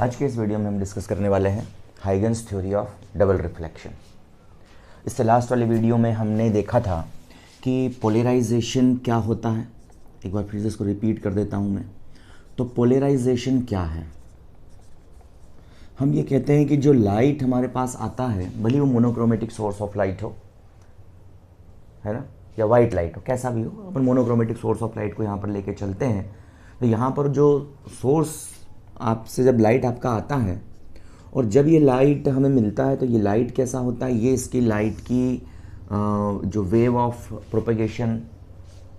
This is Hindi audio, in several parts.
आज के इस वीडियो में हम डिस्कस करने वाले हैं Huygens theory of double reflection. इससे लास्ट वाले वीडियो में हमने देखा था कि पोलराइजेशन क्या होता है। एक बार फिर से इसको रिपीट कर देता हूँ मैं। तो पोलराइजेशन क्या है? हम ये कहते हैं कि जो लाइट हमारे पास आता है, भले वो मोनोक्रोमेटिक सोर्स ऑफ लाइट हो, है ना, या वाइट लाइट हो, कैसा भी हो, अपन मोनोक्रोमेटिक सोर्स ऑफ लाइट को यहाँ पर लेके चलते हैं। तो यहाँ पर जो सोर्स आपसे जब लाइट आपका आता है और जब ये लाइट हमें मिलता है तो ये लाइट कैसा होता है, ये इसकी लाइट की जो wave of propagation,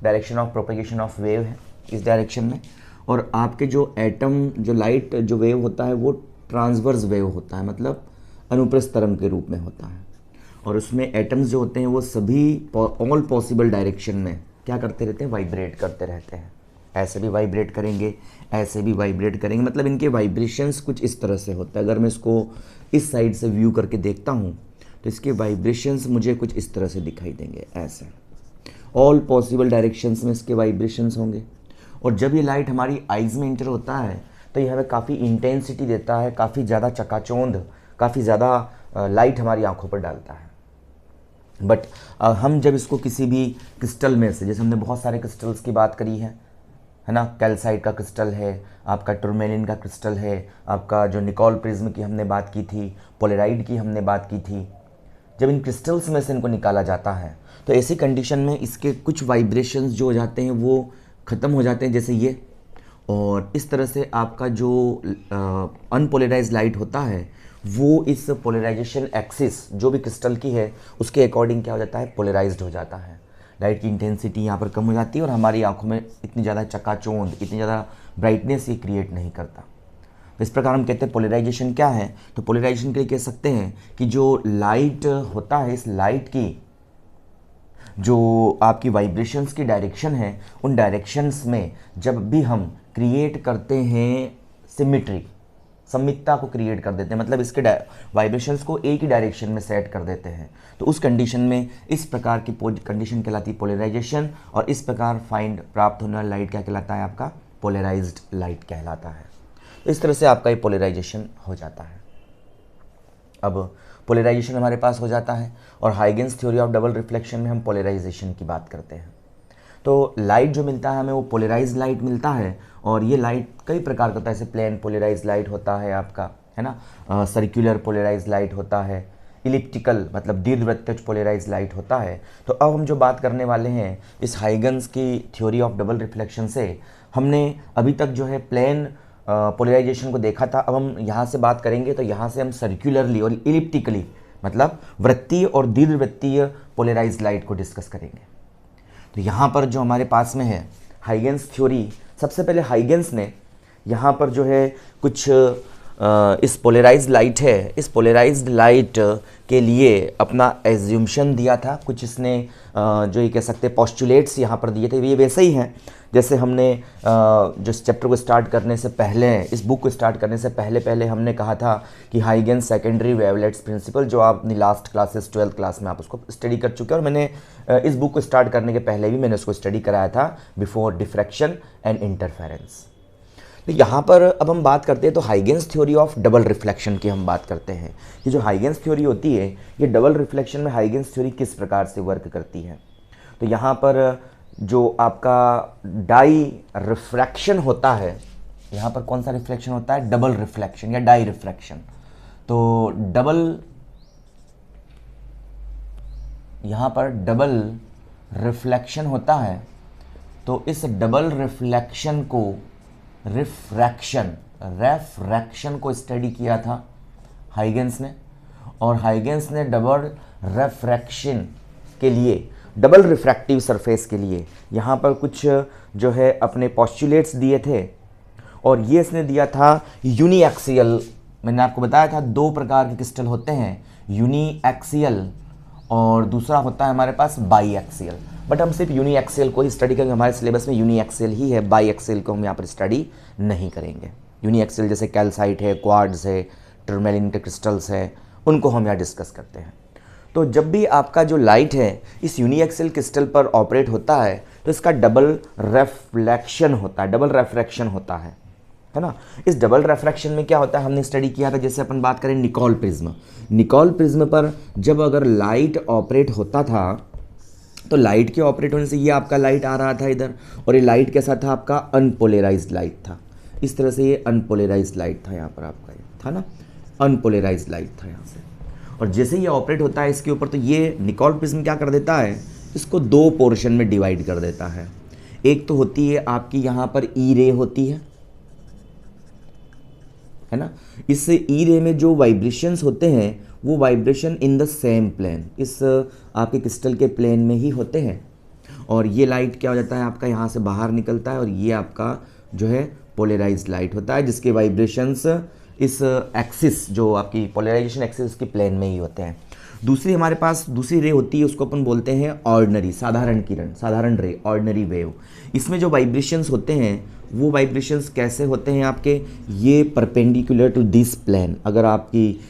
direction of propagation of wave है इस डायरेक्शन में। और आपके जो एटम, जो लाइट जो वेव होता है वो ट्रांसवर्स वेव होता है, मतलब अनुप्रस्थ तरंग के रूप में होता है। और उसमें एटम्स जो होते हैं वो सभी ऑल पॉसिबल डायरेक्शन में क्या करते रहते हैं, वाइब्रेट करते रहते हैं। ऐसे भी वाइब्रेट करेंगे, ऐसे भी वाइब्रेट करेंगे, मतलब इनके वाइब्रेशंस कुछ इस तरह से होता है। अगर मैं इसको इस साइड से व्यू करके देखता हूँ तो इसके वाइब्रेशंस मुझे कुछ इस तरह से दिखाई देंगे, ऐसे ऑल पॉसिबल डायरेक्शंस में इसके वाइब्रेशंस होंगे। और जब ये लाइट हमारी आइज़ में इंटर होता है तो ये हमें काफ़ी इंटेंसिटी देता है, काफ़ी ज़्यादा चकाचौंध, काफ़ी ज़्यादा लाइट हमारी आंखों पर डालता है। बट हम जब इसको किसी भी क्रिस्टल में से, जैसे हमने बहुत सारे क्रिस्टल्स की बात करी है ना, कैल्साइट का क्रिस्टल है, आपका टूरमेलिन का क्रिस्टल है, आपका जो निकोल प्रिज्म की हमने बात की थी, पोलेराइड की हमने बात की थी। जब इन क्रिस्टल्स में से इनको निकाला जाता है तो ऐसी कंडीशन में इसके कुछ वाइब्रेशंस जो हो जाते हैं वो ख़त्म हो जाते हैं, जैसे ये। और इस तरह से आपका जो अनपोलराइज्ड लाइट होता है वो इस पोलराइजेशन एक्सिस जो भी क्रिस्टल की है उसके अकॉर्डिंग क्या हो जाता है, पोलराइज्ड हो जाता है। लाइट की इंटेंसिटी यहाँ पर कम हो जाती है और हमारी आंखों में इतनी ज़्यादा चकाचौंध, इतनी ज़्यादा ब्राइटनेस ये क्रिएट नहीं करता। तो इस प्रकार हम कहते हैं पोलराइजेशन क्या है। तो पोलराइजेशन के लिए कह सकते हैं कि जो लाइट होता है, इस लाइट की जो आपकी वाइब्रेशंस की डायरेक्शन है, उन डायरेक्शंस में जब भी हम क्रिएट करते हैं सिमिट्री, सममितता को क्रिएट कर देते हैं, मतलब इसके वाइब्रेशंस को एक ही डायरेक्शन में सेट कर देते हैं, तो उस कंडीशन में इस प्रकार की कंडीशन कहलाती है पोलराइजेशन। और इस प्रकार प्राप्त होने वाला लाइट क्या कहलाता है, आपका पोलराइज्ड लाइट कहलाता है। तो इस तरह से आपका ये पोलराइजेशन हो जाता है। अब पोलराइजेशन हमारे पास हो जाता है और Huygens theory of double reflection में हम पोलराइजेशन की बात करते हैं। तो लाइट जो मिलता है हमें वो पोलराइज्ड लाइट मिलता है। और ये लाइट कई प्रकार का होता है, जैसे प्लेन पोलराइज्ड लाइट होता है आपका, है ना, सर्कुलर पोलराइज्ड लाइट होता है, इलिप्टिकल मतलब दीर्घवृत्तज पोलराइज्ड लाइट होता है। तो अब हम जो बात करने वाले हैं इस हाइगन्स की थ्योरी ऑफ डबल रिफ्लेक्शन से, हमने अभी तक जो है प्लेन पोलराइजेशन को देखा था। अब हम यहाँ से बात करेंगे तो यहाँ से हम सर्कुलरली और इलिप्टिकली मतलब वृत्तीय और दीर्घवृत्तीय पोलराइज्ड लाइट को डिस्कस करेंगे। तो यहाँ पर जो हमारे पास में है हाइगन्स थ्योरी, सबसे पहले हाइगन्स ने यहाँ पर जो है कुछ इस पोलराइज्ड लाइट है, इस पोलराइज्ड लाइट के लिए अपना एज्यूम्शन दिया था। कुछ इसने जो ये कह सकते हैं पोस्टुलेट्स यहाँ पर दिए थे, ये वैसे ही हैं जैसे हमने जो इस चैप्टर को स्टार्ट करने से पहले, इस बुक को स्टार्ट करने से पहले हमने कहा था कि हाइगन्स सेकेंडरी वेवलेट्स प्रिंसिपल, जो आपने लास्ट क्लासेस 12th क्लास में आप उसको स्टडी कर चुके हैं। और मैंने इस बुक को स्टार्ट करने के पहले भी मैंने उसको स्टडी कराया था, बिफोर डिफ्रैक्शन एंड इंटरफेरेंस। तो यहाँ पर अब हम बात करते हैं तो Huygens theory of double reflection की हम बात करते हैं। ये जो हाइगन्स थ्योरी होती है, ये डबल रिफ्लेक्शन में हाइगन्स थ्योरी किस प्रकार से वर्क करती है। तो यहाँ पर जो आपका डाई रिफ्रैक्शन होता है, यहाँ पर कौन सा रिफ्लेक्शन होता है, डबल रिफ्लेक्शन या डाई रिफ्रैक्शन। तो यहाँ पर डबल रिफ्लेक्शन होता है। तो इस डबल रिफ्लेक्शन को रेफ्रैक्शन को स्टडी किया था हाइगन्स ने। और हाइगन्स ने डबल रेफ्रैक्शन के लिए, डबल रिफ्रैक्टिव सरफेस के लिए यहाँ पर कुछ जो है अपने पोस्टुलेट्स दिए थे। और ये इसने दिया था यूनिएक्सियल। मैंने आपको बताया था दो प्रकार के क्रिस्टल होते हैं, यूनिएक्सियल और दूसरा होता है हमारे पास बाई एक्सियल। बट हम सिर्फ यूनिएक्सियल को ही स्टडी करेंगे, हमारे सिलेबस में यूनिएक्सियल ही है, बाई एक्सियल को हम यहाँ पर स्टडी नहीं करेंगे। यूनिएक्सियल जैसे कैल्साइट है, क्वार्ट्ज है, टूरमेलिन के क्रिस्टल्स है, उनको हम यहाँ डिस्कस करते हैं। तो जब भी आपका जो लाइट है इस यूनिएक्सियल क्रिस्टल पर ऑपरेट होता है तो इसका डबल रेफ्लेक्शन होता है, डबल रेफ्रैक्शन होता है। है ना। इस डबल रिफ्रैक्शन में क्या होता है, हमने स्टडी किया था, जैसे अपन बात करें निकोल प्रिज्म, निकोल प्रिज्म पर जब अगर लाइट ऑपरेट होता था तो लाइट के ऑपरेट होने से ये आपका लाइट आ रहा था इधर, और ये लाइट कैसा था आपका, अनपोलराइज्ड लाइट था। इस तरह से ये अनपोलराइज्ड लाइट था, यहाँ पर आपका ये था ना, अनपोलराइज्ड लाइट था यहाँ से। और जैसे ये ऑपरेट होता है इसके ऊपर, तो ये निकोल प्रिज्म क्या कर देता है, इसको दो पोर्शन में डिवाइड कर देता है। एक तो होती है आपकी यहाँ पर ई रे होती है ना। इस ई रे में जो वाइब्रेशंस होते हैं वो vibration in the same plane, इस आपके क्रिस्टल के प्लेन में ही होते हैं। और ये लाइट क्या हो जाता है आपका, यहाँ से बाहर निकलता है, और ये आपका जो है पोलराइज्ड लाइट होता है, जिसके वाइब्रेशंस इस एक्सिस, जो आपकी पोलराइजेशन एक्सिस के प्लेन में ही होते हैं। दूसरी हमारे पास दूसरी रे होती है, उसको अपन बोलते हैं ऑर्डिनरी, साधारण किरण, साधारण रे, ऑर्डिनरी वेव। इसमें जो वाइब्रेशंस होते हैं वो वाइब्रेशंस कैसे होते हैं आपके, ये परपेंडिकुलर टू दिस प्लेन, अगर आपकी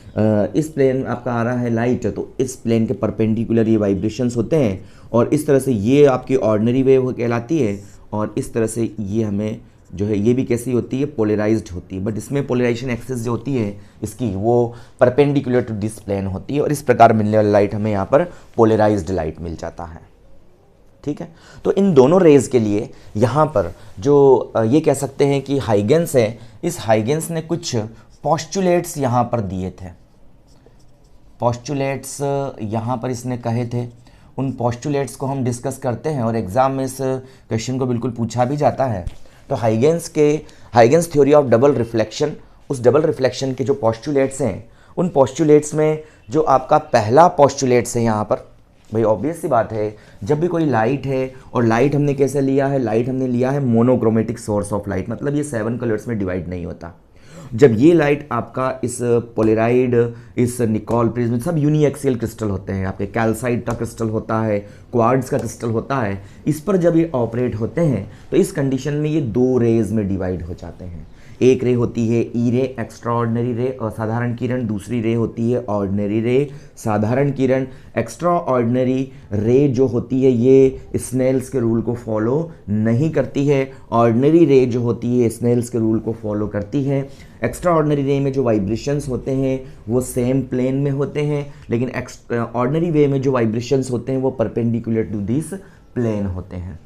इस प्लेन आपका आ रहा है लाइट, तो इस प्लेन के परपेंडिकुलर ये वाइब्रेशंस होते हैं, और इस तरह से ये आपकी ऑर्डिनरी वेव कहलाती है। और इस तरह से ये हमें जो है ये भी कैसी होती है, पोलराइज्ड होती है, बट इसमें पोलराइजेशन एक्सिस जो होती है इसकी वो परपेंडिकुलर टू दिस प्लेन होती है, और इस प्रकार मिलने वाली लाइट हमें यहाँ पर पोलराइज्ड लाइट मिल जाता है। ठीक है, तो इन दोनों रेज के लिए यहाँ पर जो ये कह सकते हैं कि हाइगेंस है, इस हाइगेंस ने कुछ पोस्टुलेट्स यहाँ पर दिए थे, पोस्टुलेट्स यहाँ पर इसने कहे थे। उन पोस्टुलेट्स को हम डिस्कस करते हैं और एग्ज़ाम में इस क्वेश्चन को बिल्कुल पूछा भी जाता है। तो Huygens theory of double reflection, उस डबल रिफ्लेक्शन के जो पोस्टुलेट्स हैं, उन पोस्टुलेट्स में जो आपका पहला पोस्टुलेट्स है यहाँ पर, भाई ऑब्वियस सी बात है, जब भी कोई लाइट है, और लाइट हमने कैसे लिया है, लाइट हमने लिया है मोनोक्रोमेटिक सोर्स ऑफ लाइट, मतलब ये 7 कलर्स में डिवाइड नहीं होता। जब ये लाइट आपका इस पोलराइड, इस निकोल प्रिज्म, सब यूनिएक्सियल क्रिस्टल होते हैं, आपके कैल्साइट का क्रिस्टल होता है, क्वार्ट्ज का क्रिस्टल होता है, इस पर जब ये ऑपरेट होते हैं तो इस कंडीशन में ये दो रेज में डिवाइड हो जाते हैं। एक रे होती है ई रे, एक्स्ट्रा ऑर्डिनरी रे, असाधारण किरण, दूसरी रे होती है ऑर्डिनरी रे, साधारण किरण। एक्स्ट्रा ऑर्डिनरी रे जो होती है ये स्नेल्स के रूल को फॉलो नहीं करती है, ऑर्डिनरी रे जो होती है स्नेल्स के रूल को फॉलो करती है। एक्स्ट्रा ऑर्डिनरी रे में जो वाइब्रेशंस होते हैं वो सेम प्लेन में होते हैं, लेकिन ऑर्डिनरी वे में जो वाइब्रेशंस होते हैं वो परपेंडिकुलर टू दिस प्लेन होते हैं।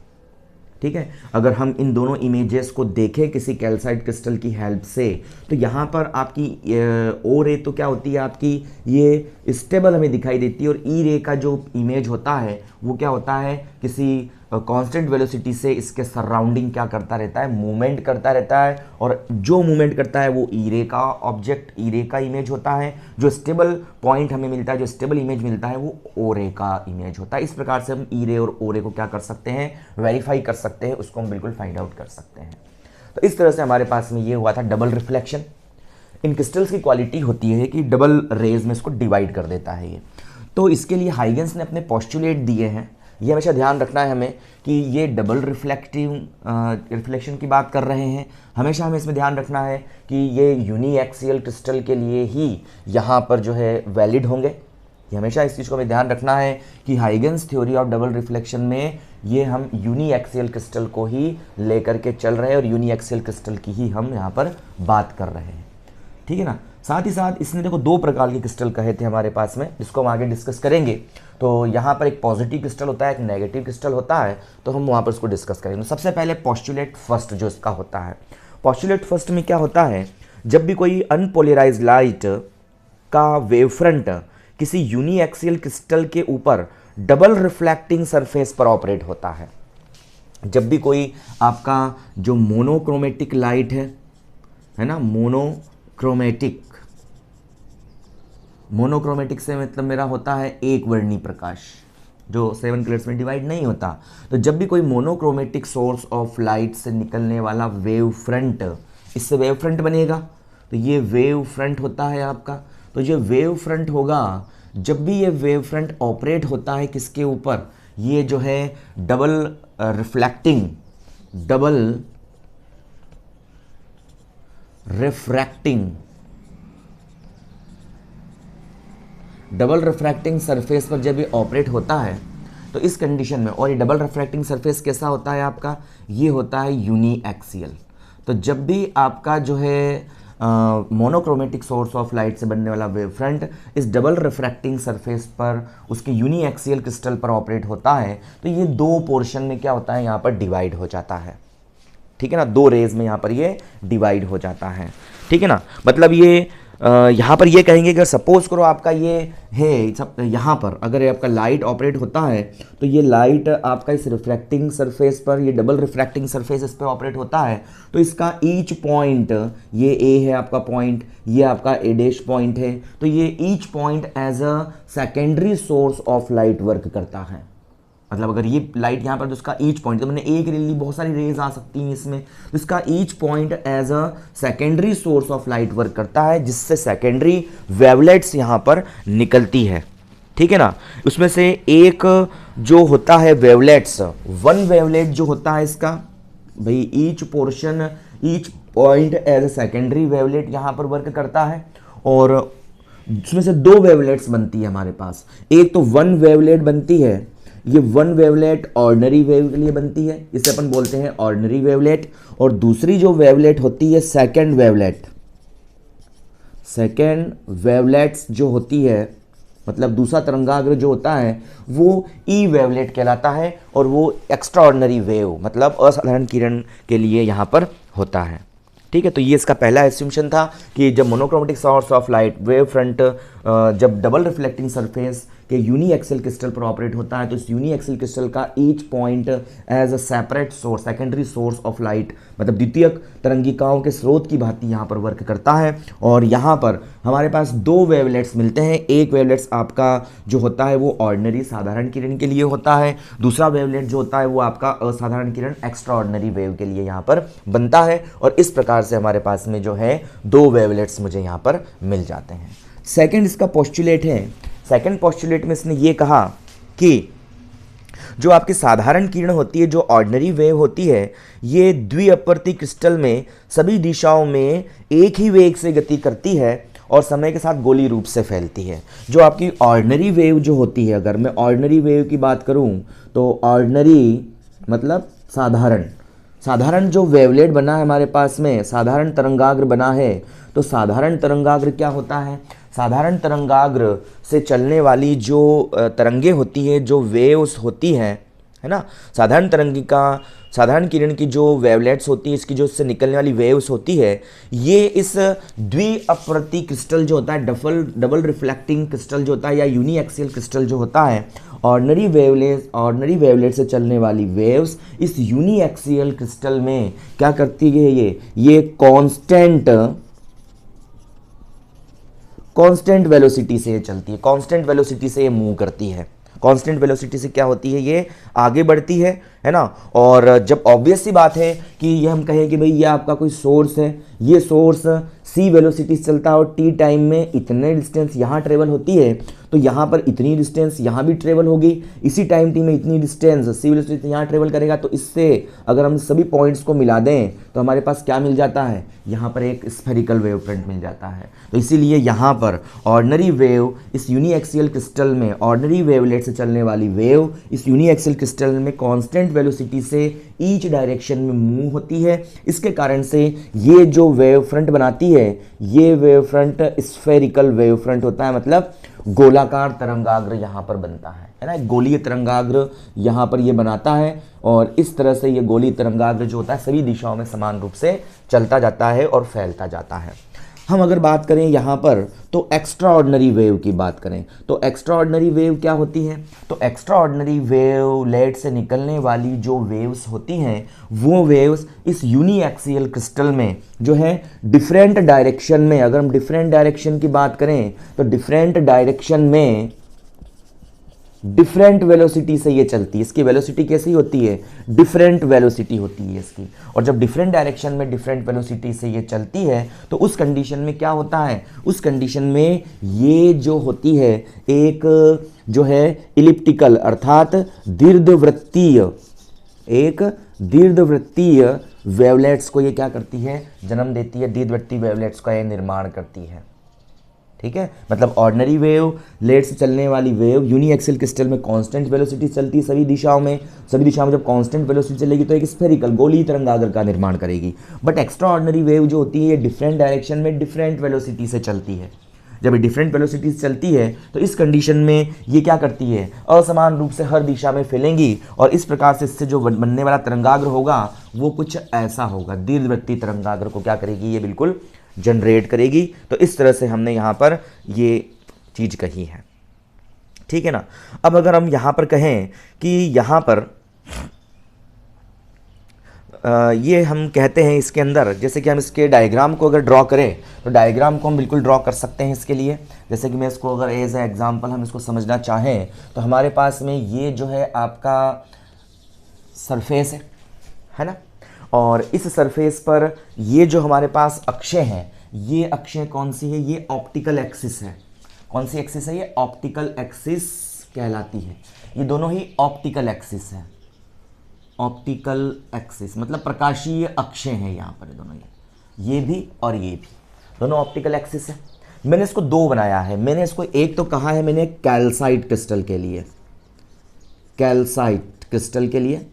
ठीक है, अगर हम इन दोनों इमेजेस को देखें किसी कैल्साइट क्रिस्टल की हेल्प से, तो यहाँ पर आपकी ओ रे तो क्या होती है आपकी, ये स्टेबल हमें दिखाई देती है, और ई रे का जो इमेज होता है वो क्या होता है, किसी कांस्टेंट वेलोसिटी से इसके सराउंडिंग क्या करता रहता है, मूवमेंट करता रहता है, और जो मूवमेंट करता है वो ई रे का ऑब्जेक्ट, ई रे का इमेज होता है। जो स्टेबल पॉइंट हमें मिलता है, जो स्टेबल इमेज मिलता है, वो ओ रे का इमेज होता है। इस प्रकार से हम ई रे और ओ रे को क्या कर सकते हैं, वेरीफाई कर सकते हैं, उसको हम बिल्कुल फाइंड आउट कर सकते हैं। तो इस तरह से हमारे पास में ये हुआ था डबल रिफ्लेक्शन। इन क्रिस्टल्स की क्वालिटी होती है कि डबल रेज में इसको डिवाइड कर देता है ये। तो इसके लिए हाइगेंस ने अपने पोस्टुलेट दिए हैं, ये हमेशा ध्यान रखना है हमें कि ये डबल रिफ्लेक्शन की बात कर रहे हैं। हमेशा हमें इसमें ध्यान रखना है कि ये यूनिएक्सियल क्रिस्टल के लिए ही यहाँ पर जो है वैलिड होंगे। ये हमेशा इस चीज़ को हमें ध्यान रखना है कि Huygens theory of double reflection में ये हम यूनिएक्सियल क्रिस्टल को ही लेकर के चल रहे हैं, और यूनिएक्सियल क्रिस्टल की ही हम यहाँ पर बात कर रहे हैं। ठीक है ना। साथ ही साथ इसने देखो दो प्रकार के क्रिस्टल कहे थे हमारे पास में, जिसको हम आगे डिस्कस करेंगे। तो यहाँ पर एक पॉजिटिव क्रिस्टल होता है, एक नेगेटिव क्रिस्टल होता है, तो हम वहाँ पर उसको डिस्कस करेंगे। सबसे पहले पोस्टुलेट फर्स्ट जो इसका होता है, पोस्टुलेट फर्स्ट में क्या होता है, जब भी कोई अनपोलराइज्ड लाइट का वेवफ्रंट किसी यूनिएक्सियल क्रिस्टल के ऊपर डबल रिफ्लेक्टिंग सरफेस पर ऑपरेट होता है, जब भी कोई आपका जो मोनोक्रोमेटिक लाइट है ना, मोनोक्रोमेटिक से मतलब मेरा होता है एक वर्णी प्रकाश, जो 7 कलर्स में डिवाइड नहीं होता। तो जब भी कोई मोनोक्रोमेटिक सोर्स ऑफ लाइट से निकलने वाला वेव फ्रंट, इससे वेव फ्रंट बनेगा, तो ये वेव फ्रंट होता है आपका। तो ये वेव फ्रंट होगा, जब भी ये वेव फ्रंट ऑपरेट होता है किसके ऊपर, ये जो है डबल रिफ्रैक्टिंग सरफेस पर जब ये ऑपरेट होता है, तो इस कंडीशन में, और ये डबल रिफ्रैक्टिंग सरफेस कैसा होता है आपका, ये होता है यूनिएक्सियल। तो जब भी आपका जो है मोनोक्रोमेटिक सोर्स ऑफ लाइट से बनने वाला वेव फ्रंट इस डबल रिफ्रैक्टिंग सरफेस पर उसके यूनिएक्सियल क्रिस्टल पर ऑपरेट होता है, तो ये दो पोर्शन में क्या होता है, यहाँ पर डिवाइड हो जाता है। ठीक है ना, दो रेज में यहाँ पर ये डिवाइड हो जाता है। ठीक है ना, मतलब ये यहाँ पर ये कहेंगे कि सपोज करो आपका ये है सब, यहाँ पर अगर आपका लाइट ऑपरेट होता है तो ये लाइट आपका इस रिफ्रैक्टिंग सरफेस पर, ये डबल रिफ्रैक्टिंग सरफेस इस पर ऑपरेट होता है, तो इसका ईच पॉइंट, ये ए है आपका पॉइंट, ये आपका ए डैश पॉइंट है, तो ये each point as a secondary source of light work करता है। मतलब अगर ये लाइट यहाँ पर, तो इसका ईच पॉइंट, तो मैंने एक रे ली, बहुत सारी रेज आ सकती हैं इसमें, तो इसका each point as a secondary source of light work करता है, जिससे सेकेंडरी वेवलेट्स यहाँ पर निकलती है। ठीक है ना, उसमें से एक जो होता है वेवलेट्स, वन वेवलेट जो होता है इसका भाई each portion, each point as a secondary wavelet यहाँ पर वर्क करता है, और उसमें से दो वेवलेट्स बनती है हमारे पास। एक तो वन वेवलेट बनती है, ये वन वेवलेट ऑर्डिनरी वेव के लिए बनती है, इसे अपन बोलते हैं ऑर्डिनरी वेवलेट, और दूसरी जो वेवलेट होती है सेकेंड वेवलेट, सेकेंड वेवलेट्स जो होती है, मतलब दूसरा तरंगाग्र जो होता है वो ई वेवलेट कहलाता है, और वो एक्स्ट्रा ऑर्डिनरी वेव मतलब असाधारण किरण के लिए यहाँ पर होता है। ठीक है, तो ये इसका पहला एस्यूम्पशन था कि जब monochromatic source of light wave front जब डबल रिफ्लेक्टिंग सरफेस के यूनिएक्सियल क्रिस्टल पर ऑपरेट होता है, तो इस यूनिएक्सियल क्रिस्टल का each point as a separate source, secondary source of light, मतलब द्वितीयक तरंगिकाओं के स्रोत की भांति यहाँ पर वर्क करता है। और यहाँ पर हमारे पास दो वेवलेट्स मिलते हैं, एक वेवलेट्स आपका जो होता है वो ऑर्डिनरी साधारण किरण के लिए होता है, दूसरा वेवलेट जो होता है वो आपका असाधारण किरण एक्स्ट्रा ऑर्डिनरी वेव के लिए यहाँ पर बनता है, और इस प्रकार से हमारे पास में जो है दो वेवलेट्स मुझे यहाँ पर मिल जाते हैं। सेकेंड इसका पोस्टुलेट है, सेकेंड पोस्टुलेट में इसने ये कहा कि जो आपकी साधारण किरण होती है, जो ऑर्डिनरी वेव होती है, ये द्विअपवर्ती क्रिस्टल में सभी दिशाओं में एक ही वेग से गति करती है और समय के साथ गोलीय रूप से फैलती है। जो आपकी ऑर्डिनरी वेव जो होती है, अगर मैं ऑर्डिनरी वेव की बात करूं तो ऑर्डिनरी मतलब साधारण, साधारण जो वेवलेट बना है हमारे पास में, साधारण तरंगाग्र बना है, तो साधारण तरंगाग्र क्या होता है, साधारण तरंगाग्र से चलने वाली जो तरंगे होती है, जो वेव्स होती हैं, है ना, साधारण तरंगिका, साधारण किरण की जो वेवलेट्स होती है, इसकी जो इससे निकलने वाली वेव्स होती है, ये इस द्विअपवर्ती क्रिस्टल जो होता है, डबल रिफ्लेक्टिंग क्रिस्टल जो होता है, या यूनिएक्सियल क्रिस्टल जो होता है, ऑर्डिनरी वेवलेट से चलने वाली वेव्स इस यूनिएक्सियल क्रिस्टल में क्या करती है, ये कांस्टेंट वेलोसिटी से ये चलती है, कांस्टेंट वेलोसिटी से ये मूव करती है। कांस्टेंट वेलोसिटी से क्या होती है, ये आगे बढ़ती है ना। और जब ऑब्वियस सी बात है कि ये हम कहें कि भाई ये आपका कोई सोर्स है, ये सोर्स सी वेलोसिटी से चलता है और टी टाइम में इतने डिस्टेंस यहाँ ट्रेवल होती है, तो यहाँ पर इतनी डिस्टेंस यहाँ भी ट्रेवल होगी, इसी टाइम टी में इतनी डिस्टेंस सी वेलोसिटी यहाँ ट्रेवल करेगा। तो इससे अगर हम सभी पॉइंट्स को मिला दें तो हमारे पास क्या मिल जाता है, यहाँ पर एक स्फेरिकल वेव फ्रंट मिल जाता है। तो इसीलिए यहाँ पर ऑर्डिनरी वेव इस यूनिएक्सियल क्रिस्टल में, ऑर्डिनरी वेवलेट से चलने वाली वेव इस यूनिएक्सियल क्रिस्टल में कांस्टेंट वेलोसिटी से ईच डायरेक्शन में मूव होती है। इसके कारण से ये जो वेव फ्रंट बनाती है, ये wave front spherical wave front होता है, मतलब गोलाकार तरंगाग्र यहाँ पर बनता है ना, एक गोलीय तरंगाग्र यहाँ पर ये बनाता है, और इस तरह से ये गोलीय तरंगाग्र जो होता है सभी दिशाओं में समान रूप से चलता जाता है और फैलता जाता है। हम अगर बात करें यहाँ पर तो एक्स्ट्रा ऑर्डिनरी वेव की बात करें तो एक्स्ट्रा ऑर्डिनरी वेव क्या होती है, तो एक्स्ट्रा ऑर्डिनरी वेवलेट से निकलने वाली जो वेव्स होती हैं वो वेव्स इस यूनिएक्सियल क्रिस्टल में जो है डिफरेंट डायरेक्शन में, अगर हम डिफरेंट डायरेक्शन की बात करें तो डिफरेंट डायरेक्शन में डिफरेंट वेलोसिटी से ये चलती है। इसकी वेलोसिटी कैसी होती है, डिफरेंट वेलोसिटी होती है इसकी, और जब डिफरेंट डायरेक्शन में डिफरेंट वेलोसिटी से ये चलती है तो उस कंडीशन में क्या होता है, उस कंडीशन में ये जो होती है एक जो है इलिप्टिकल अर्थात दीर्घवृत्तीय, एक दीर्घवृत्तीय वेवलेट्स को ये क्या करती है, जन्म देती है, दीर्घवृत्तीय वेवलेट्स का ये निर्माण करती है। ठीक है, मतलब ऑर्डिनरी वेव, लेट से चलने वाली वेव यूनी एक्सियल क्रिस्टल में कांस्टेंट वेलोसिटी चलती है सभी दिशाओं में जब कांस्टेंट वेलोसिटी चलेगी तो एक स्फेरिकल गोलीय तरंगाग्र का निर्माण करेगी। बट एक्स्ट्रा ऑर्डिनरी वेव जो होती है ये डिफरेंट डायरेक्शन में डिफरेंट वेलोसिटी से चलती है। जब ये डिफरेंट वेलोसिटी से चलती है तो इस कंडीशन में ये क्या करती है, असमान रूप से हर दिशा में फैलेंगी और इस प्रकार से इससे जो बनने वाला तरंगाग्र होगा वो कुछ ऐसा होगा, दीर्घवृत्तीय तरंगाग्र को क्या करेगी, ये बिल्कुल जनरेट करेगी। तो इस तरह से हमने यहाँ पर ये चीज़ कही है, ठीक है ना। अब अगर हम यहाँ पर कहें कि यहाँ पर ये हम कहते हैं इसके अंदर, जैसे कि हम इसके डायग्राम को अगर ड्रॉ करें तो डायग्राम को हम बिल्कुल ड्रॉ कर सकते हैं इसके लिए। जैसे कि मैं इसको अगर एज ए एग्जांपल हम इसको समझना चाहें तो हमारे पास में ये जो है आपका सरफेस है ना, और इस सरफेस पर ये जो हमारे पास अक्षें हैं, ये अक्षें कौन सी है, ये ऑप्टिकल एक्सिस है। कौन सी एक्सिस है, ये ऑप्टिकल एक्सिस कहलाती है। ये दोनों ही ऑप्टिकल एक्सिस है, ऑप्टिकल एक्सिस मतलब प्रकाशीय अक्षें हैं यहाँ पर दोनों, ये भी और ये भी दोनों ऑप्टिकल एक्सिस है। मैंने इसको दो बनाया है, मैंने इसको एक तो कहा है मैंने कैल्साइट क्रिस्टल के लिए, कैल्साइट क्रिस्टल के लिए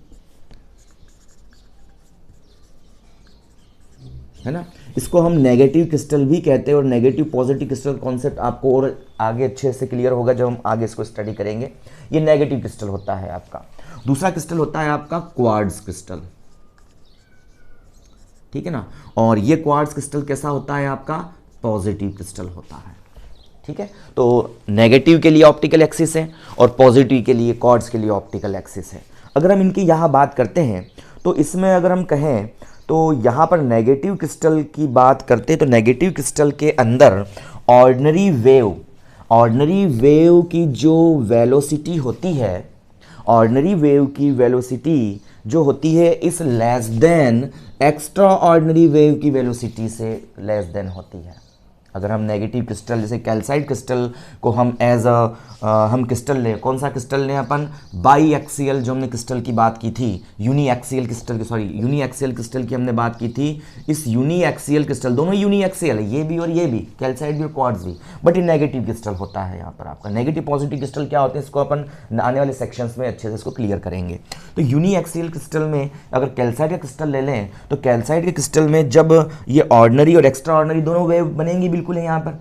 है ना, इसको हम नेगेटिव क्रिस्टल भी कहते हैं और नेगेटिव पॉजिटिव क्रिस्टल कॉन्सेप्ट आपको और आगे अच्छे से क्लियर होगा जब हम आगे इसको स्टडी करेंगे। ये नेगेटिव क्रिस्टल होता है आपका। दूसरा क्रिस्टल होता है आपका क्वार्ट्ज क्रिस्टल, ठीक है ना, और ये क्वार्ट्ज क्रिस्टल कैसा होता है आपका, पॉजिटिव क्रिस्टल होता है, ठीक है। तो नेगेटिव के लिए ऑप्टिकल एक्सिस है और पॉजिटिव के लिए, क्वार्ट्ज के लिए ऑप्टिकल एक्सिस है। अगर हम इनकी यहाँ बात करते हैं तो इसमें अगर हम कहें तो यहाँ पर नेगेटिव क्रिस्टल की बात करते हैं तो नेगेटिव क्रिस्टल के अंदर ऑर्डिनरी वेव की जो वेलोसिटी होती है, ऑर्डिनरी वेव की वेलोसिटी जो होती है इस less than extra ordinary wave की वेलोसिटी से लेस देन होती है। अगर हम नेगेटिव क्रिस्टल जैसे कैल्साइट क्रिस्टल को हम एज हम क्रिस्टल लें, कौन सा क्रिस्टल लें अपन, बाई एक्सियल जो हमने क्रिस्टल की बात की थी, यूनी एक्सियल क्रिस्टल की हमने बात की थी। इस यूनी एक्सियल क्रिस्टल, दोनों यूनी एक्सियल है, ये भी और ये भी, कैल्साइट भी और क्वार्ट्ज भी, बट ये नेगेटिव क्रिस्टल होता है। यहाँ पर आपका नेगेटिव पॉजिटिव क्रिस्टल क्या होते हैं, इसको अपन आने वाले सेक्शंस में अच्छे से इसको क्लियर करेंगे। तो यूनी एक्सियल क्रिस्टल में अगर कैल्साइट का क्रिस्टल ले लें तो कैल्साइट के क्रिस्टल में जब ये ऑर्डिनरी और एक्स्ट्रा ऑर्डिनरी दोनों वेव बनेंगी बिल्कुल है यहाँ पर,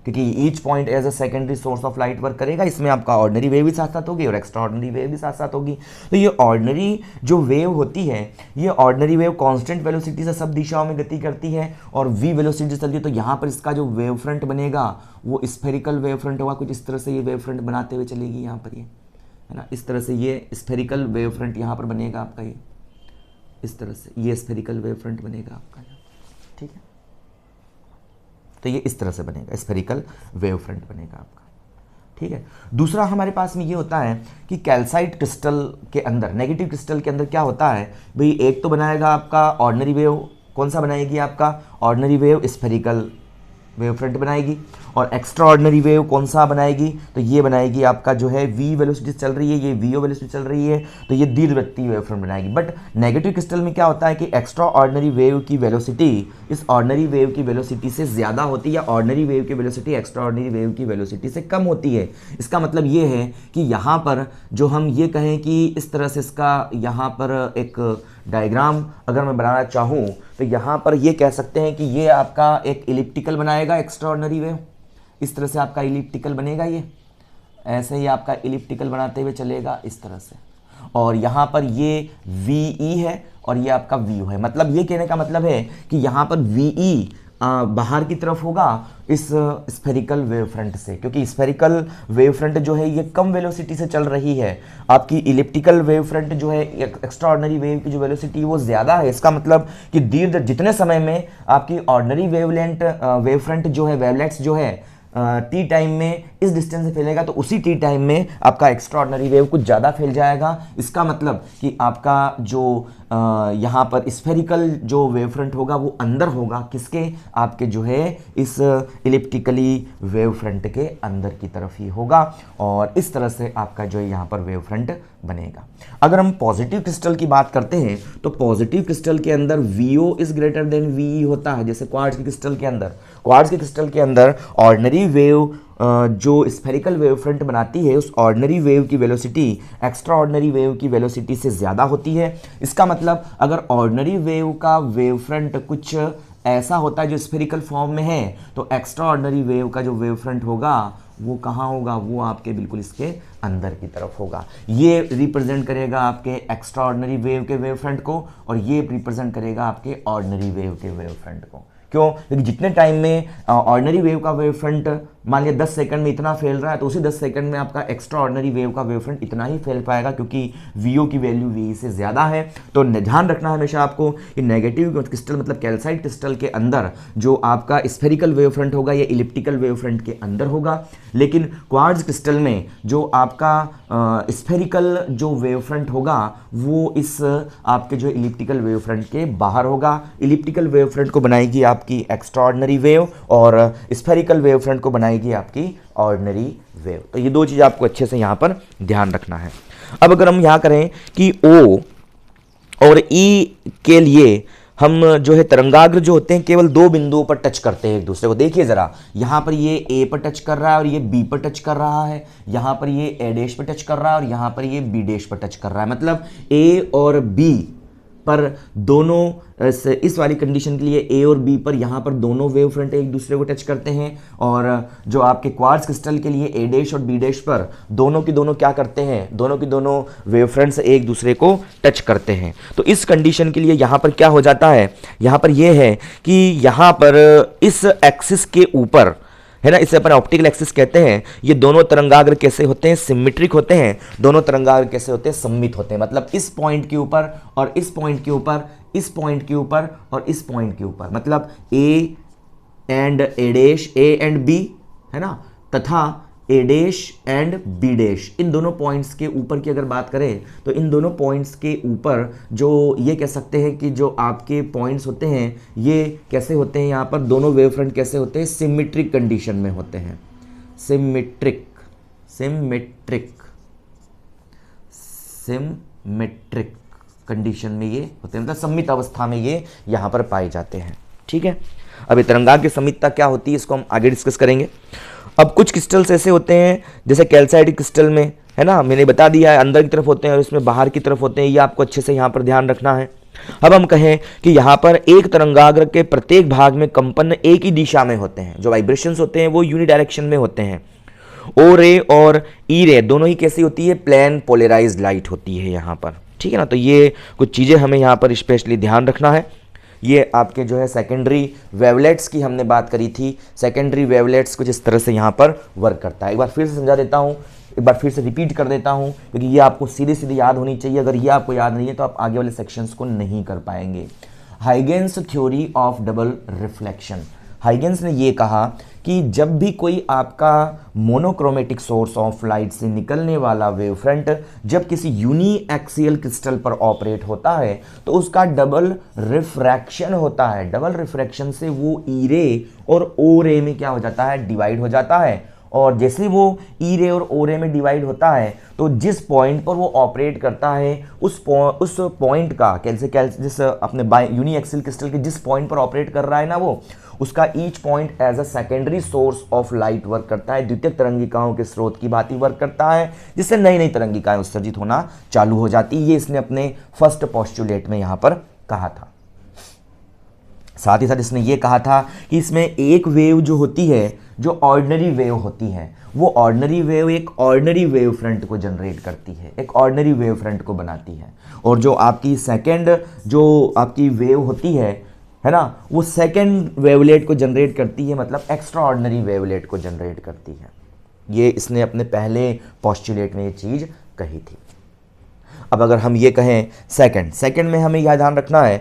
क्योंकि each point as a secondary source of light work करेगा। इसमें आपका ऑर्डिनरी वेव भी साथ साथ होगी और एक्स्ट्रा ऑर्डिनरी वेव भी साथ साथ होगी। तो ये ऑर्डिनरी जो वेव होती है, ये ऑर्डिनरी वेव कांस्टेंट वेलोसिटी से सब दिशाओं में गति करती है और v वेलोसिटी से चलती है। तो यहाँ पर इसका जो वेव फ्रंट बनेगा वो स्फेरिकल वेव फ्रंट होगा, कुछ इस तरह से ये वेव फ्रंट बनाते हुए चलेगी यहाँ पर, ये है ना, इस तरह से ये स्फेरिकल वेव फ्रंट यहाँ पर बनेगा आपका, ये इस तरह से ये स्फेरिकल वेव फ्रंट बनेगा आपका, ठीक है। तो ये इस तरह से बनेगा, स्फेरिकल वेव फ्रंट बनेगा आपका, ठीक है। दूसरा हमारे पास में ये होता है कि कैल्साइट क्रिस्टल के अंदर, नेगेटिव क्रिस्टल के अंदर क्या होता है भाई, एक तो बनाएगा आपका ऑर्डिनरी वेव, कौन सा बनाएगी आपका ordinary wave, spherical wave front बनाएगी, और एक्स्ट्रा ऑर्डिनरी वेव कौन सा बनाएगी, तो ये बनाएगी आपका जो है v वेलोसिटी चल रही है, ये vo वेलोसिटी चल रही है, तो ये दीर्घवृत्तीय वेव फ्रंट बनाएगी। बट नेगेटिव क्रिस्टल में क्या होता है कि एक्स्ट्रा ऑर्डिनरी वेव की वेलोसिटी इस ऑर्डिनरी वेव की वेलोसिटी से ज़्यादा होती है, या ऑर्डिनरी वेव की वेलोसिटी एक्स्ट्रा ऑर्डिनरी वेव की वेलोसिटी से कम होती है। इसका मतलब ये है कि यहाँ पर जो हम ये कहें कि इस तरह से इसका यहाँ पर एक डायग्राम अगर मैं बनाना चाहूँ तो यहाँ पर ये कह सकते हैं कि ये आपका एक इलिप्टिकल बनाएगा एक्स्ट्रा ऑर्डिनरी वेव, इस तरह से आपका इलिप्टिकल बनेगा, ये ऐसे ही आपका इलिप्टिकल बनाते हुए चलेगा इस तरह से, और यहाँ पर ये VE है और ये आपका VO है। मतलब ये कहने का मतलब है कि यहाँ पर VE बाहर की तरफ होगा इस स्फेरिकल वेव फ्रंट से, क्योंकि स्फेरिकल वेव फ्रंट जो है ये कम वेलोसिटी से चल रही है, आपकी इलिप्टिकल वेव फ्रंट जो है एक्स्ट्रा ऑर्डिनरी वेव की जो वेलोसिटी वो ज़्यादा है। इसका मतलब कि जितने समय में आपकी ऑर्डिनरी वेव फ्रंट जो है, वेवलेट्स जो है टी टाइम में इस डिस्टेंस से फैलेगा, तो उसी टी टाइम में आपका एक्स्ट्रा ऑर्डिनरी वेव कुछ ज़्यादा फैल जाएगा। इसका मतलब कि आपका जो यहाँ पर स्फेरिकल जो वेव फ्रंट होगा वो अंदर होगा, किसके, आपके जो है इस इलिप्टिकली वेव फ्रंट के अंदर की तरफ ही होगा, और इस तरह से आपका जो है यहाँ पर वेव फ्रंट बनेगा। अगर हम पॉजिटिव क्रिस्टल की बात करते हैं तो पॉजिटिव क्रिस्टल के अंदर VO is greater than VE होता है। जैसे क्वार्ट्ज के क्रिस्टल के अंदर ऑर्डिनरी वेव जो स्फेरिकल वेव फ्रंट बनाती है उस ऑर्डिनरी वेव की वेलोसिटी एक्स्ट्रा ऑर्डिनरी वेव की वेलोसिटी से ज़्यादा होती है। इसका मतलब अगर ऑर्डिनरी वेव का वेव फ्रंट कुछ ऐसा होता है जो स्फेरिकल फॉर्म में है, तो एक्स्ट्रा ऑर्डिनरी वेव का जो वेव फ्रंट होगा वो कहाँ होगा, वो आपके बिल्कुल इसके अंदर की तरफ होगा। ये रिप्रेजेंट करेगा आपके एक्स्ट्रा ऑर्डिनरी वेव के वेव फ्रंट को, और ये रिप्रेजेंट करेगा आपके ऑर्डिनरी वेव के वेव फ्रंट को। क्यों? क्योंकि जितने टाइम में ऑर्डिनरी वेव का वेव फ्रंट मान लिया 10 सेकंड में इतना फैल रहा है, तो उसी 10 सेकंड में आपका एक्स्ट्रा ऑर्डिनरी वेव का वेव फ्रंट इतना ही फैल पाएगा, क्योंकि VO की वैल्यू VE से ज़्यादा है। तो ध्यान रखना हमेशा आपको कि नेगेटिव क्रिस्टल मतलब कैल्साइट क्रिस्टल के अंदर जो आपका स्फेरिकल वेव फ्रंट होगा ये इलिप्टिकल वेव फ्रंट के अंदर होगा, लेकिन क्वार्ट्ज क्रिस्टल में जो आपका स्फेरिकल जो वेव फ्रंट होगा वो इस आपके जो इलिप्टिकल वेव फ्रंट के बाहर होगा। इलिप्टिकल वेव फ्रंट को बनाएगी आपकी एक्स्ट्रा ऑर्डिनरी वेव, और स्फेरिकल वेव फ्रंट को बनाएगी आपकी ऑर्डिनरी वेव। तो ये दो चीज़ आपको अच्छे से यहाँ पर ध्यान रखना है। अब अगर हम यहाँ करें कि O और E के लिए हम जो है तरंगाग्र जो होते हैं केवल दो बिंदुओं पर टच करते हैं एक दूसरे को। देखिए ज़रा, यहाँ पर ये A पर टच कर रहा है और ये B पर टच कर रहा है, यहाँ पर ये A डैश पर टच कर रहा है और यहाँ पर ये B डैश पर टच कर रहा है। मतलब A और B पर दोनों इस वाली कंडीशन के लिए A और B पर यहाँ पर दोनों वेव फ्रंट एक दूसरे को टच करते हैं, और जो आपके क्वार्ट्ज क्रिस्टल के लिए A डैश और B डैश पर दोनों की दोनों क्या करते हैं, दोनों की दोनों वेव फ्रंट्स एक दूसरे को टच करते हैं। तो इस कंडीशन के लिए यहाँ पर क्या हो जाता है, यहाँ पर यह है कि यहाँ पर इस एक्सिस के ऊपर है ना, इसे अपन ऑप्टिकल एक्सिस कहते हैं, ये दोनों तरंगाग्र कैसे होते हैं, सिमेट्रिक होते हैं। दोनों तरंगाग्र कैसे होते हैं, सममित होते हैं। मतलब इस पॉइंट के ऊपर और इस पॉइंट के ऊपर, इस पॉइंट के ऊपर और इस पॉइंट के ऊपर, मतलब A and A dash, A and B है ना, तथा A dash and B dash, इन दोनों पॉइंट्स के ऊपर की अगर बात करें तो इन दोनों पॉइंट्स के ऊपर जो ये कह सकते हैं कि जो आपके पॉइंट्स होते हैं ये कैसे होते हैं, यहाँ पर दोनों वेव फ्रंट कैसे होते हैं, सिमेट्रिक कंडीशन में होते हैं। सिमेट्रिक कंडीशन में ये होते हैं, मतलब सममित अवस्था में ये यहाँ पर पाए जाते हैं। ठीक है, अब ये तरंगाग्र की सममितता क्या होती है इसको हम आगे डिस्कस करेंगे। अब कुछ क्रिस्टल्स ऐसे होते हैं जैसे कैल्साइट क्रिस्टल में है ना, मैंने बता दिया है अंदर की तरफ होते हैं और इसमें बाहर की तरफ होते हैं, ये आपको अच्छे से यहाँ पर ध्यान रखना है। अब हम कहें कि यहाँ पर एक तरंगाग्र के प्रत्येक भाग में कंपन एक ही दिशा में होते हैं, जो वाइब्रेशंस होते हैं वो यूनिडायरेक्शन में होते हैं। ओ रे और ई रे दोनों ही कैसी होती है, प्लेन पोलराइज्ड लाइट होती है यहाँ पर। ठीक है ना, तो ये कुछ चीज़ें हमें यहाँ पर स्पेशली ध्यान रखना है। ये आपके जो है सेकेंडरी वेवलेट्स की हमने बात करी थी, सेकेंडरी वेवलेट्स कुछ इस तरह से यहाँ पर वर्क करता है। एक बार फिर से समझा देता हूँ, एक बार फिर से रिपीट कर देता हूँ, क्योंकि ये आपको सीधे सीधे याद होनी चाहिए। अगर ये आपको याद नहीं है तो आप आगे वाले सेक्शंस को नहीं कर पाएंगे। हाइगेन्स थ्योरी ऑफ डबल रिफ्लेक्शन, हाइगेन्स ने ये कहा कि जब भी कोई आपका मोनोक्रोमेटिक सोर्स ऑफ लाइट से निकलने वाला वेव फ्रंट जब किसी यूनी एक्सियल क्रिस्टल पर ऑपरेट होता है तो उसका डबल रिफ्रैक्शन होता है। डबल रिफ्रैक्शन से वो ई रे और ओ रे में क्या हो जाता है, डिवाइड हो जाता है। और जैसे वो ई रे और ओ रे में डिवाइड होता है तो जिस पॉइंट पर वो ऑपरेट करता है उस पॉइंट का जिस अपने यूनी एक्सियल क्रिस्टल के जिस पॉइंट पर ऑपरेट कर रहा है ना वो, उसका each point as a secondary source of light work करता है, द्वितीयक तरंगिकाओं के स्रोत की भांति वर्क करता है, जिससे नई नई तरंगिकाएं उत्सर्जित होना चालू हो जाती है। ये इसने अपने फर्स्ट पोस्टुलेट में यहाँ पर कहा था। साथ ही साथ इसने ये कहा था कि इसमें एक वेव जो होती है, जो ऑर्डिनरी वेव होती है, वो ऑर्डिनरी वेव एक ऑर्डिनरी वेव फ्रंट को जनरेट करती है, एक ऑर्डिनरी वेव फ्रंट को बनाती है। और जो आपकी सेकेंड जो आपकी वेव होती है ना, वो सेकेंड वेवलेट को जनरेट करती है, मतलब एक्स्ट्रा ऑर्डिनरी वेवलेट को जनरेट करती है। ये इसने अपने पहले पोस्टुलेट में ये चीज़ कही थी। अब अगर हम ये कहें सेकंड में हमें यह ध्यान रखना है,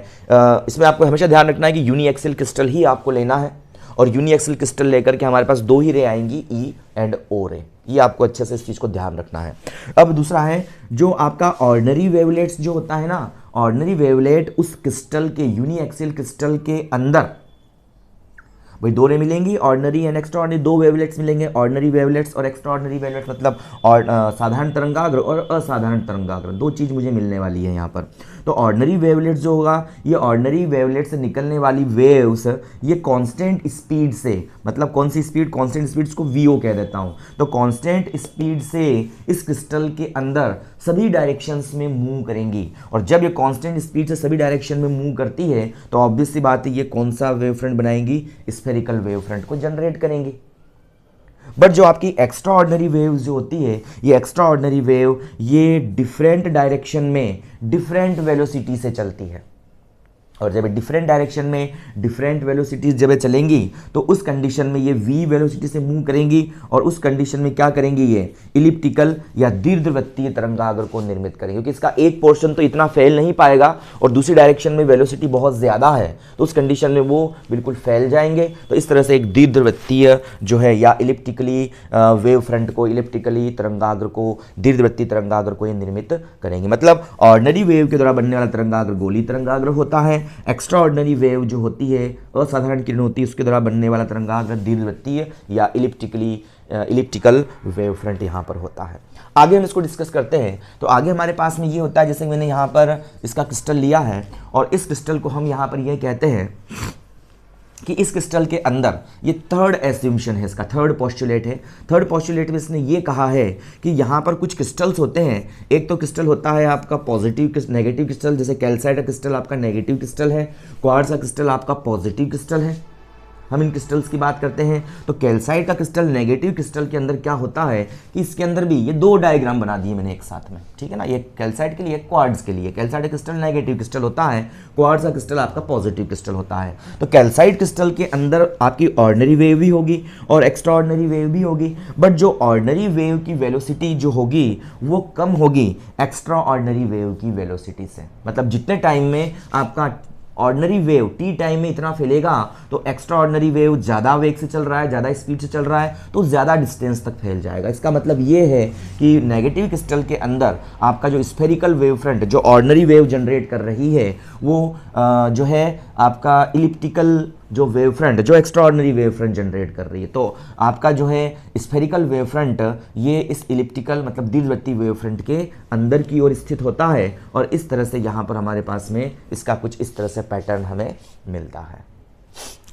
इसमें आपको हमेशा ध्यान रखना है कि यूनी एक्सियल क्रिस्टल ही आपको लेना है, और यूनी एक्सियल क्रिस्टल लेकर के हमारे पास दो ही रे आएंगी, ई एंड ओ रे। ये आपको अच्छे से इस चीज़ को ध्यान रखना है। अब दूसरा है जो आपका ऑर्डिनरी वेवलेट्स जो होता है ना, ऑर्डिनरी वेवलेट उस क्रिस्टल के यूनिएक्सियल क्रिस्टल के अंदर भाई दो रे मिलेंगी, ऑर्डिनरी एंड एक्स्ट्रा ऑर्डिनरी, दो वेवलेट्स मिलेंगे, ऑर्डिनरी वेवलेट्स और एक्स्ट्रा ऑर्डिनरी वेवलेट्स, मतलब साधारण तरंगाग्र और असाधारण तरंगाग्र, दो चीज़ मुझे मिलने वाली है यहाँ पर। तो ऑर्डिनरी वेवलेट्स जो होगा, ये ऑर्डिनरी वेवलेट से निकलने वाली वेव्स ये कांस्टेंट स्पीड से, मतलब कौन सी स्पीड, कांस्टेंट स्पीड को वीओ कह देता हूँ, तो कांस्टेंट स्पीड से इस क्रिस्टल के अंदर सभी डायरेक्शंस में मूव करेंगी। और जब ये कांस्टेंट स्पीड से सभी डायरेक्शन में मूव करती है तो ऑब्वियस सी बात है ये कौन सा वेव फ्रंट बनाएंगी, स्फेरिकल वेव फ्रंट को जनरेट करेंगी। बट जो आपकी एक्स्ट्रा ऑर्डिनरी वेव जो होती है, ये एक्स्ट्रा ऑर्डिनरी वेव ये डिफरेंट डायरेक्शन में डिफरेंट वेलोसिटी से चलती है, और जब डिफरेंट डायरेक्शन में डिफरेंट वेलोसिटीज जब चलेंगी तो उस कंडीशन में ये v वेलोसिटी से मूव करेंगी, और उस कंडीशन में क्या करेंगी, ये इलिप्टिकल या दीर्घवृत्तीय तरंगाग्र को निर्मित करेंगे, क्योंकि इसका एक पोर्शन तो इतना फैल नहीं पाएगा और दूसरी डायरेक्शन में वेलोसिटी बहुत ज़्यादा है, तो उस कंडीशन में वो बिल्कुल फैल जाएंगे। तो इस तरह से एक दीर्घवृत्तीय जो है या इलिप्टिकली वेव फ्रंट को, इलिप्टिकली तरंगाग्र को, दीर्घवृत्तीय तरंगाग्र को ये निर्मित करेंगे। मतलब ऑर्डिनरी वेव के द्वारा बनने वाला तरंगाग्र गोलीय तरंगाग्र होता है, एक्स्ट्रा ऑर्डिनरी वेव जो होती है, असाधारण किरण होती है, उसके द्वारा बनने वाला तरंगाग्र दीर्घवृत्तीय या इलिप्टिकल वेव फ्रंट यहाँ पर होता है। आगे हम इसको डिस्कस करते हैं। तो आगे हमारे पास में ये होता है, जैसे मैंने यहाँ पर इसका क्रिस्टल लिया है और इस क्रिस्टल को हम यहाँ पर ये कहते हैं कि इस क्रिस्टल के अंदर ये थर्ड एज्यूम्शन है, इसका थर्ड पोस्टुलेट है। थर्ड पोस्टुलेट में इसने ये कहा है कि यहाँ पर कुछ क्रिस्टल्स होते हैं। एक तो क्रिस्टल होता है आपका पॉजिटिव नेगेटिव क्रिस्टल, जैसे कैल्साइट का क्रिस्टल आपका नेगेटिव क्रिस्टल है, क्वार्ट्ज का क्रिस्टल आपका पॉजिटिव क्रिस्टल है। हम इन क्रिस्टल्स की बात करते हैं तो कैल्साइट का क्रिस्टल नेगेटिव क्रिस्टल के अंदर क्या होता है कि इसके अंदर भी ये दो डायग्राम बना दिए मैंने एक साथ में, ठीक है ना, ये कैल्साइट के लिए, क्वार्ट्ज के लिए। कैल्साइट का क्रिस्टल नेगेटिव क्रिस्टल होता है, क्वार्ट्ज का क्रिस्टल आपका पॉजिटिव क्रिस्टल होता है। तो कैल्साइट क्रिस्टल के अंदर आपकी ऑर्डिनरी वेव भी होगी और एक्स्ट्रा ऑर्डिनरी वेव भी होगी, बट जो ऑर्डिनरी वेव की वेलोसिटी जो होगी वो कम होगी एक्स्ट्रा ऑर्डिनरी वेव की वेलोसिटी से। मतलब जितने टाइम में आपका ऑर्डिनरी वेव टी टाइम में इतना फैलेगा तो एक्स्ट्रा ऑर्डिनरी वेव ज़्यादा वेग से चल रहा है, ज़्यादा स्पीड से चल रहा है, तो ज़्यादा डिस्टेंस तक फैल जाएगा। इसका मतलब ये है कि नेगेटिव क्रिस्टल के अंदर आपका जो स्फेरिकल वेव फ्रंट जो ऑर्डिनरी वेव जनरेट कर रही है वो जो है आपका इलिप्टिकल जो वेव फ्रंट, जो extra ordinary wave front generate कर रही है, तो आपका जो है स्फेरिकल वेव फ्रंट ये इस इलिप्टिकल मतलब दीर्घवृत्तीय वेव फ्रंट के अंदर की ओर स्थित होता है। और इस तरह से यहाँ पर हमारे पास में इसका कुछ इस तरह से पैटर्न हमें मिलता है।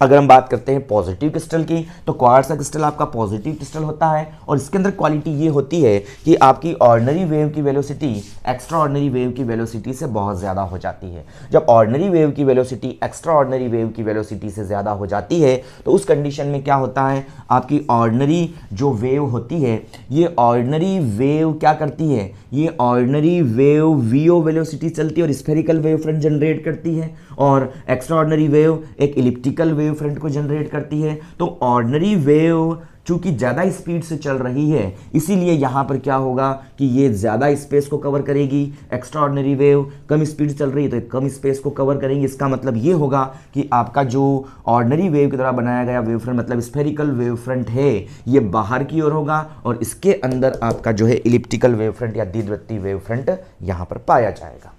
अगर हम बात करते हैं पॉजिटिव क्रिस्टल की, तो क्वार्ट्ज का क्रिस्टल आपका पॉजिटिव क्रिस्टल होता है और इसके अंदर क्वालिटी ये होती है कि आपकी ऑर्डिनरी वेव की वेलोसिटी एक्स्ट्रा ऑर्डिनरी वेव की वेलोसिटी से बहुत ज़्यादा हो जाती है। जब ऑर्डिनरी वेव की वेलोसिटी एक्स्ट्रा ऑर्डिनरी वेव की वेलोसिटी से ज़्यादा हो जाती है तो उस कंडीशन में क्या होता है, आपकी ऑर्डिनरी जो वेव होती है, ये ऑर्डिनरी वेव क्या करती है, ये ऑर्डिनरी वेव वीओ वेलोसिटी चलती है और स्फेरिकल वेव फ्रंट जनरेट करती है, और एक्स्ट्रा ऑर्डिनरी वेव एक इलिप्टिकल वेव फ्रंट को जनरेट करती है। तो ऑर्डिनरी वेव चूंकि ज़्यादा स्पीड से चल रही है इसीलिए यहाँ पर क्या होगा कि ये ज़्यादा स्पेस को कवर करेगी, एक्स्ट्रा ऑर्डिनरी वेव कम स्पीड से चल रही है तो कम स्पेस को कवर करेंगी। इसका मतलब ये होगा कि आपका जो ऑर्डिनरी वेव के द्वारा बनाया गया वेव फ्रंट मतलब स्फेरिकल वेव फ्रंट है ये बाहर की ओर होगा और इसके अंदर आपका जो है इलिप्टिकल वेव फ्रंट या दीर्घवृत्तीय वेव फ्रंट यहाँ पर पाया जाएगा।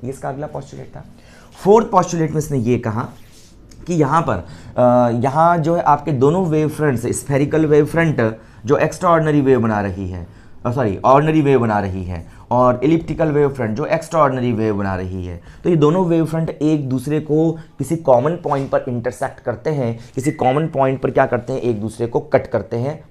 ये इसका अगला पोस्टुलेट था। फोर्थ पोस्टुलेट में इसने ये कहा कि यहाँ पर यहाँ जो है आपके दोनों वेव फ्रंट से स्फेरिकल वेव फ्रंट जो एक्स्ट्रा ऑर्डिनरी वेव बना रही है, ऑर्डिनरी वेव बना रही है, और इलिप्टिकल वेव फ्रंट जो एक्स्ट्रा ऑर्डिनरी वेव बना रही है, तो ये दोनों वेव फ्रंट एक दूसरे को किसी कॉमन पॉइंट पर इंटरसेक्ट करते हैं, किसी कॉमन पॉइंट पर क्या करते हैं, एक दूसरे को कट करते हैं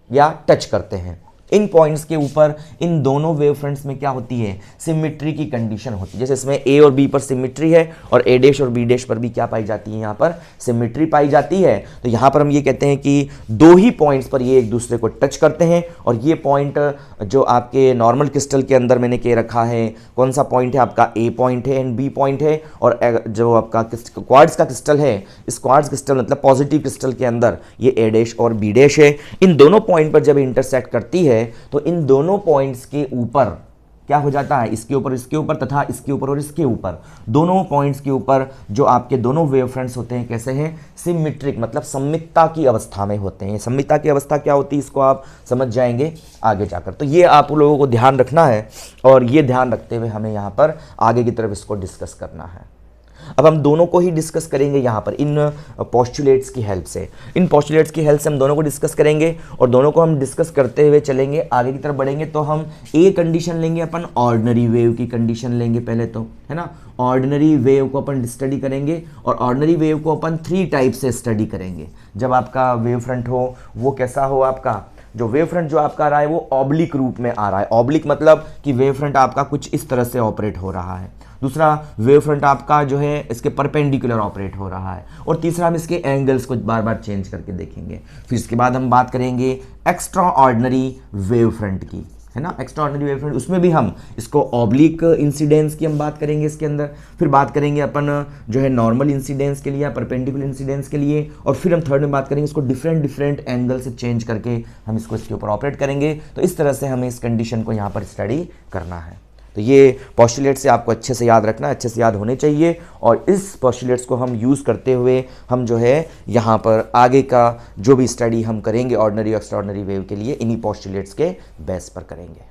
या टच करते हैं। इन पॉइंट्स के ऊपर इन दोनों वेव फ्रंट्स में क्या होती है, सिमिट्री की कंडीशन होती है। जैसे इसमें ए और बी पर सिमिट्री है और ए डैश और बी डैश पर भी क्या पाई जाती है, यहाँ पर सिमिट्री पाई जाती है। तो यहाँ पर हम ये कहते हैं कि दो ही पॉइंट्स पर ये एक दूसरे को टच करते हैं और ये पॉइंट जो आपके नॉर्मल क्रिस्टल के अंदर मैंने कह रखा है, कौन सा पॉइंट है आपका, ए पॉइंट है एंड बी पॉइंट है, और जो आपका क्वार्ट्ज का क्रिस्टल है, इस क्वार्ट्ज क्रिस्टल मतलब पॉजिटिव क्रिस्टल के अंदर ये ए डैश और बी डैश है। इन दोनों पॉइंट पर जब इंटरसेक्ट करती है तो इन दोनों पॉइंट्स के ऊपर क्या हो जाता है, इसके ऊपर तथा इसके ऊपर और इसके ऊपर, दोनों पॉइंट्स के ऊपर जो आपके दोनों वेव फ्रंट्स होते हैं कैसे हैं, सिमेट्रिक, मतलब सममितता की अवस्था में होते हैं। सममितता की अवस्था क्या होती है इसको आप समझ जाएंगे आगे जाकर। तो ये आप लोगों को ध्यान रखना है और ये ध्यान रखते हुए हमें यहाँ पर आगे की तरफ इसको डिस्कस करना है। अब हम दोनों को ही डिस्कस करेंगे यहाँ पर इन पोस्टुलेट्स की हेल्प से। इन पोस्टुलेट्स की हेल्प से हम दोनों को डिस्कस करेंगे और दोनों को हम डिस्कस करते हुए चलेंगे, आगे की तरफ बढ़ेंगे। तो हम ए कंडीशन लेंगे, अपन ऑर्डिनरी वेव की कंडीशन लेंगे पहले, तो है ना, ऑर्डिनरी वेव को अपन स्टडी करेंगे और ऑर्डिनरी वेव को अपन 3 टाइप से स्टडी करेंगे। जब आपका वेव फ्रंट हो वो कैसा हो, आपका जो वेव फ्रंट जो आपका आ रहा है वो ऑब्लिक रूप में आ रहा है। ऑब्लिक मतलब कि वेव फ्रंट आपका कुछ इस तरह से ऑपरेट हो रहा है। दूसरा, वेव फ्रंट आपका जो है इसके परपेंडिकुलर ऑपरेट हो रहा है। और तीसरा, हम इसके एंगल्स को बार बार चेंज करके देखेंगे। फिर इसके बाद हम बात करेंगे एक्स्ट्रा ऑर्डिनरी वेव फ्रंट की, है ना, एक्स्ट्रा ऑर्डिनरी वेव फ्रंट, उसमें भी हम इसको ऑब्लिक इंसिडेंस की हम बात करेंगे इसके अंदर। फिर बात करेंगे अपन जो है नॉर्मल इंसिडेंस के लिए या परपेंडिकुलर इंसिडेंस के लिए। और फिर हम थर्ड में बात करेंगे इसको डिफरेंट एंगल से चेंज करके हम इसको इसके ऊपर ऑपरेट करेंगे। तो इस तरह से हमें इस कंडीशन को यहाँ पर स्टडी करना है। तो ये पोस्टुलेट से आपको अच्छे से याद रखना, अच्छे से याद होने चाहिए। और इस पोस्टुलेट्स को हम यूज़ करते हुए हम जो है यहाँ पर आगे का जो भी स्टडी हम करेंगे ऑर्डिनरी एक्स्ट्रा ऑर्डिनरी वेव के लिए, इन्हीं पोस्टुलेट्स के बेस पर करेंगे।